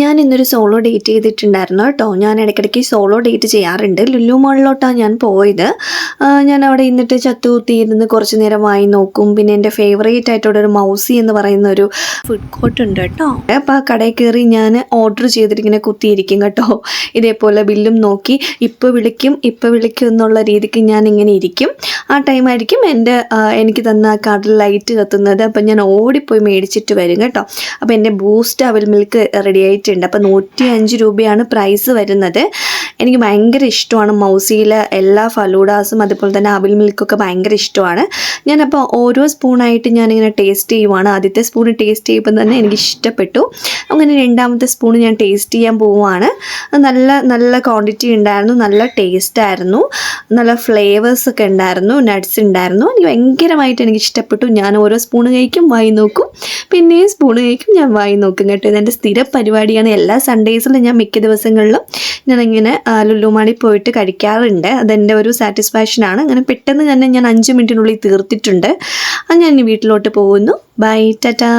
ഞാൻ ഇന്നൊരു solo date ചെയ്തിട്ടുണ്ടായിരുന്നു കേട്ടോ. ഞാൻ ഇടയ്ക്കിടയ്ക്ക് സോളോ ഡേറ്റ് ചെയ്യാറുണ്ട്. ലുലു മാളിലോട്ടാണ് ഞാൻ പോയത്. ഞാൻ അവിടെ ഇന്നിട്ട് ചത്തുകുത്തിയിരുന്ന് കുറച്ച് നേരം വായി നോക്കും. പിന്നെ എൻ്റെ ഫേവറേറ്റ് ആയിട്ടുള്ളൊരു മൗസി എന്ന് പറയുന്ന ഒരു ഫുഡ് കോർട്ട് ഉണ്ട് കേട്ടോ. അപ്പോൾ ആ കടയിൽ കയറി ഞാൻ ഓർഡർ ചെയ്തിട്ടിങ്ങനെ കുത്തിയിരിക്കും കേട്ടോ. ഇതേപോലെ ബില്ലും നോക്കി ഇപ്പോൾ വിളിക്കും എന്നുള്ള രീതിക്ക് ഞാൻ ഇങ്ങനെ ഇരിക്കും. ആ ടൈമായിരിക്കും എനിക്ക് തന്ന കാർഡിൽ ലൈറ്റ് കത്തുന്നത്. അപ്പം ഞാൻ ഓടിപ്പോയി മേടിച്ചിട്ട് വരും കേട്ടോ. അപ്പോൾ എൻ്റെ ബൂസ്റ്റ് അവൽ മിൽക്ക് റെഡി ആയിട്ടുണ്ട്. അപ്പോൾ 105 രൂപയാണ് പ്രൈസ് വരുന്നത്. എനിക്ക് ഭയങ്കര ഇഷ്ടമാണ് മൗസിയിലെ എല്ലാ ഫലൂഡാസും അതുപോലെ തന്നെ അവിൽ മിൽക്കൊക്കെ ഭയങ്കര ഇഷ്ടമാണ്. ഞാനപ്പോൾ ഓരോ സ്പൂണായിട്ട് ഞാനിങ്ങനെ ടേസ്റ്റ് ചെയ്യുവാണ്. ആദ്യത്തെ സ്പൂൺ ടേസ്റ്റ് ചെയ്യുമ്പോൾ തന്നെ എനിക്ക് ഇഷ്ടപ്പെട്ടു. അങ്ങനെ രണ്ടാമത്തെ സ്പൂൺ ഞാൻ ടേസ്റ്റ് ചെയ്യാൻ പോവുകയാണ്. നല്ല ക്വാണ്ടിറ്റി ഉണ്ടായിരുന്നു, നല്ല ടേസ്റ്റായിരുന്നു, നല്ല ഫ്ലേവേഴ്സൊക്കെ ഉണ്ടായിരുന്നു, നട്ട്സ് ഉണ്ടായിരുന്നു. എനിക്ക് ഭയങ്കരമായിട്ട് എനിക്ക് ഇഷ്ടപ്പെട്ടു. ഞാൻ ഓരോ സ്പൂൺ കഴിക്കും, വായി നോക്കും, പിന്നെയും സ്പൂൺ കഴിക്കും, ഞാൻ വായി നോക്കും കേട്ടോ. ഇതെൻ്റെ സ്ഥിര പരിപാടിയാണ്. എല്ലാ സൺഡേസിലും ഞാൻ മിക്ക ദിവസങ്ങളിലും ഞാനിങ്ങനെ ലുലു മാളിൽ പോയിട്ട് കഴിക്കാറുണ്ട്. അതെൻ്റെ ഒരു സാറ്റിസ്ഫാക്ഷനാണ്. അങ്ങനെ പെട്ടെന്ന് തന്നെ ഞാൻ 5 മിനിറ്റിനുള്ളിൽ തീർത്തിട്ടുണ്ട്. ഞാൻ ഇനി വീട്ടിലോട്ട് പോകുന്നു. ബൈ, ടാറ്റാ.